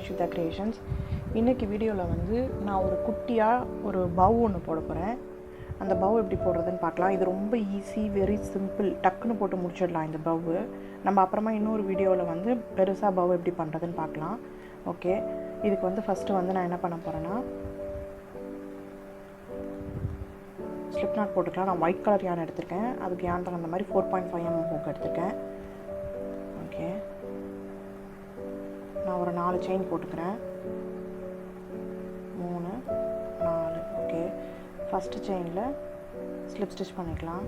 Ashwita Creations. இன்னைக்கு வீடியோவில் வந்து நான் ஒரு குட்டியாக ஒரு பவ் ஒன்று போட போகிறேன். அந்த பவ் எப்படி போடுறதுன்னு பார்க்கலாம். இது ரொம்ப ஈஸி, வெரி சிம்பிள், டக்குன்னு போட்டு முடிச்சிடலாம் இந்த பவ்வு. நம்ம அப்புறமா இன்னொரு வீடியோவில் வந்து பெருசாக பவ் எப்படி பண்ணுறதுன்னு பார்க்கலாம். ஓகே, இதுக்கு வந்து ஃபஸ்ட்டு வந்து நான் என்ன பண்ண போகிறேன்னா ஸ்லிப் நாட் போட்டுக்கலாம். நான் ஒயிட் கலர் யான் எடுத்திருக்கேன். அதுக்கு யான் தகுந்த மாதிரி 4.5 mm ஹூக் எடுத்திருக்கேன். ஓகே, நான் ஒரு 4 செயின் போட்டுக்கிறேன். 3 4. ஓகே, ஃபஸ்ட்டு செயினில் ஸ்லிப் ஸ்டிச் பண்ணிக்கலாம்.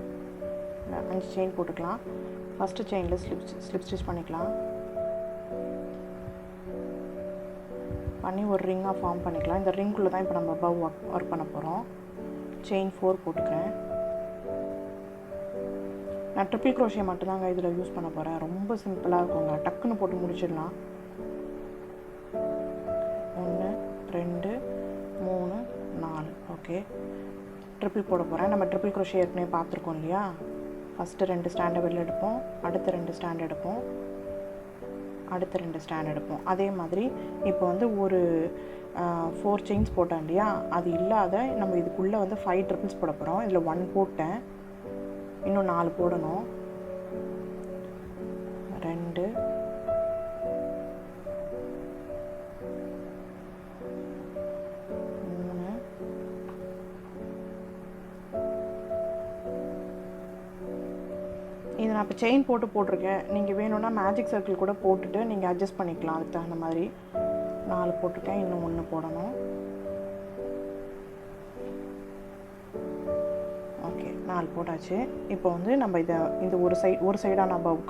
5 செயின் போட்டுக்கலாம். ஃபஸ்ட்டு செயினில் ஸ்லிப் ஸ்டிச் பண்ணிக்கலாம். பண்ணி ஒரு ரிங்காக ஃபார்ம் பண்ணிக்கலாம். இந்த ரிங்குள்ளே தான் இப்போ நம்ம பவ் ஒர்க் பண்ண போகிறோம். செயின் 4 போட்டுக்கிறேன். நான் ட்ரிபிள் க்ரோஷே மட்டும்தாங்க இதில் யூஸ் பண்ண போகிறேன். ரொம்ப சிம்பிளாக இருக்குங்க, டக்குன்னு போட்டு முடிச்சிடலாம். 1 2 3 4. ஓகே, ட்ரிபிள் போட போகிறேன். நம்ம ட்ரிபிள் க்ரோஷே ஏற்கனவே பார்த்துருக்கோம் இல்லையா. ஃபஸ்ட்டு 2 ஸ்டாண்டை வெளில எடுப்போம், அடுத்த 2 ஸ்டாண்ட் எடுப்போம், அடுத்த 2 ஸ்டாண்ட் எடுப்போம். அதே மாதிரி இப்போ வந்து ஒரு 4 செயின்ஸ் போட்டோம் இல்லையா, அது இல்லாத நம்ம இதுக்குள்ளே வந்து 5 ட்ரிபிள்ஸ் போட போகிறோம். இதில் 1 போட்டேன், இன்னும் 4 போடணும். 2 3 இது நான் இப்போ செயின் போட்டிருக்கேன். நீங்கள் வேணும்னா மேஜிக் சர்க்கிள் கூட போட்டுட்டு நீங்கள் அட்ஜஸ்ட் பண்ணிக்கலாம். அதுக்கு தகுந்த மாதிரி 4 போட்டிருக்கேன், இன்னும் 1 போடணும். ஓகே, 4 போட்டாச்சு. இப்போ வந்து நம்ம இந்த ஒரு சைடாக நான் பவ்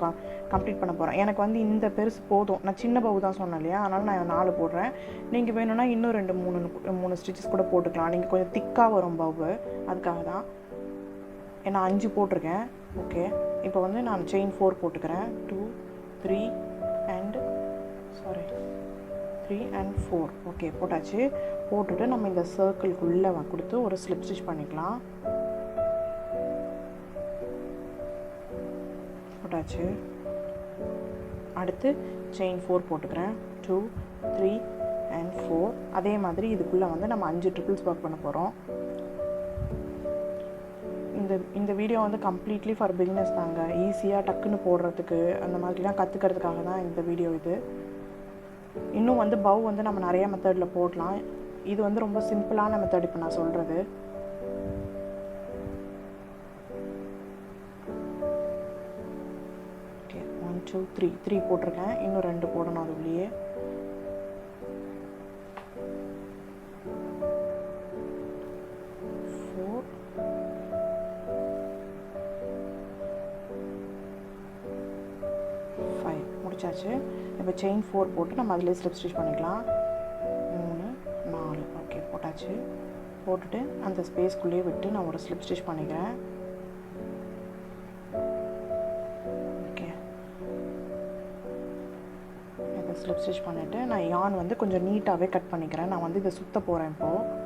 கம்ப்ளீட் பண்ண போகிறேன். எனக்கு வந்து இந்த பெருசு போதும், நான் சின்ன பவ் தான் சொன்னேன் இல்லையா, அதனால் நான் 4 போடுறேன். நீங்கள் வேணும்னா இன்னும் 2 3 ஸ்டிச்சஸ் கூட போட்டுக்கலாம். நீங்கள் கொஞ்சம் திக்காக வரும் பவ், அதுக்காக தான். ஏன்னா 5 போட்டிருக்கேன். ஓகே, இப்போ வந்து நான் செயின் 4 போட்டுக்கிறேன். 2 3 and 4. ஓகே, போட்டாச்சு. போட்டுட்டு நம்ம இந்த சர்க்கிள்குள்ளே கொடுத்து ஒரு ஸ்லிப் ஸ்டிச் பண்ணிக்கலாம். போட்டாச்சு. அடுத்து செயின் 4 போட்டுக்கிறேன். 2 3 and 4. அதே மாதிரி இதுக்குள்ளே வந்து நம்ம 5 ட்ரிபிள்ஸ் ஒர்க் பண்ண போகிறோம். இந்த வீடியோ வந்து கம்ப்ளீட்லி ஃபார் பிகினர்ஸ் தாங்க. ஈஸியாக டக்குன்னு போடுறதுக்கு அந்த மாதிரிலாம் கற்றுக்கிறதுக்காக தான் இந்த வீடியோ இது. இன்னும் வந்து பவ் வந்து நம்ம நிறைய மெத்தடில் போடலாம். இது வந்து ரொம்ப சிம்பிளான மெத்தட் இப்போ நான் சொல்கிறது. ஓகே, 1 2 3 போட்டிருக்கேன், இன்னும் 2 போடணும். அது உள்ளே 4 5 முடிச்சாச்சு. இப்போ செயின் 4 போட்டு நம்ம அதிலே ஸ்லிப் ஸ்டிச் பண்ணிக்கலாம். 3 4. ஓகே, போட்டாச்சு. போட்டுட்டு அந்த ஸ்பேஸ்க்குள்ளேயே விட்டு நான் ஒரு ஸ்லிப் ஸ்டிச் பண்ணிக்கிறேன். ஓகே, இப்போ ஸ்லிப் ஸ்டிச் பண்ணிவிட்டு நான் யான் வந்து கொஞ்சம் நீட்டாகவே கட் பண்ணிக்கிறேன். நான் வந்து இதை சுற்ற போகிறேன் இப்போது.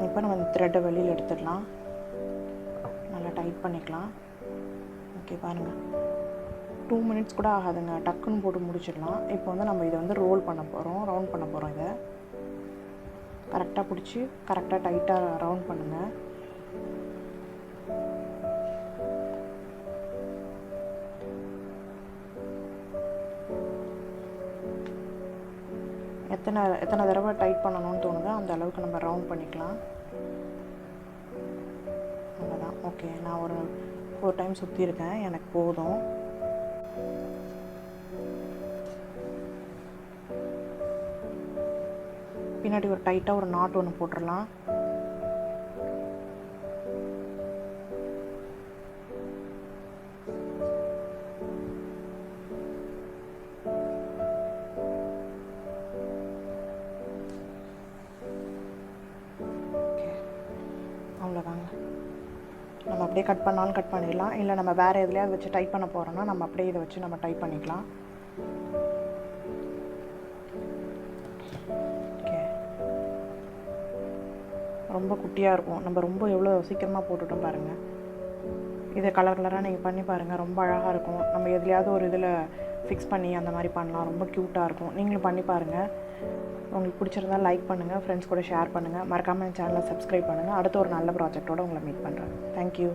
இப்போ நம்ம இந்த த்ரெட்டை வெளியில் எடுத்துடலாம், நல்லா டைட் பண்ணிக்கலாம். ஓகே, பாருங்கள், 2 மினிட்ஸ் கூட ஆகாதுங்க, டக்குன்னு போட்டு முடிச்சிடலாம். இப்போ வந்து நம்ம இதை வந்து ரோல் பண்ண போகிறோம், ரவுண்ட் பண்ண போகிறோம். இதை கரெக்டாக பிடிச்சி கரெக்டாக டைட்டாக ரவுண்ட் பண்ணுங்கள். எத்தனை தடவை டைட் பண்ணணும்னு தோணுதோ அந்த அளவுக்கு நம்ம ரவுண்ட் பண்ணிக்கலாம். அவ்வளோதான். ஓகே, நான் ஒரு 4 டைம் சுற்றிருக்கேன், எனக்கு போதும். பின்னாடி ஒரு டைட்டாக ஒரு நாட் ஒன்று போட்டுடலாம். அவ்வளோதாங்க. நம்ம அப்படியே கட் பண்ணாலும் கட் பண்ணிடலாம், இல்லை நம்ம வேறு எதுலையாவது வச்சு டைப் பண்ண போகிறோன்னா நம்ம அப்படியே இதை வச்சு நம்ம டைப் பண்ணிக்கலாம். ஓகே, ரொம்ப குட்டியாக இருக்கும். நம்ம ரொம்ப எவ்வளோ சீக்கிரமாக போட்டுட்டோம் பாருங்கள். இதை கலர் கலராக நீங்கள் பண்ணி பாருங்கள், ரொம்ப அழகாக இருக்கும். நம்ம எதுலையாவது ஒரு இதில் ஃபிக்ஸ் பண்ணி அந்த மாதிரி பண்ணலாம், ரொம்ப க்யூட்டாக இருக்கும். நீங்களும் பண்ணி பாருங்கள். உங்களுக்கு பிடிச்சிருந்தால் லைக் பண்ணுங்கள், ஃப்ரெண்ட்ஸ் கூட ஷேர் பண்ணுங்கள், மறக்காமல் என் சேனலை சப்ஸ்கிரைப் பண்ணுங்கள். அடுத்த ஒரு நல்ல ப்ராஜெக்டோடு உங்களை மீட் பண்ணுறேன். தேங்க்யூ.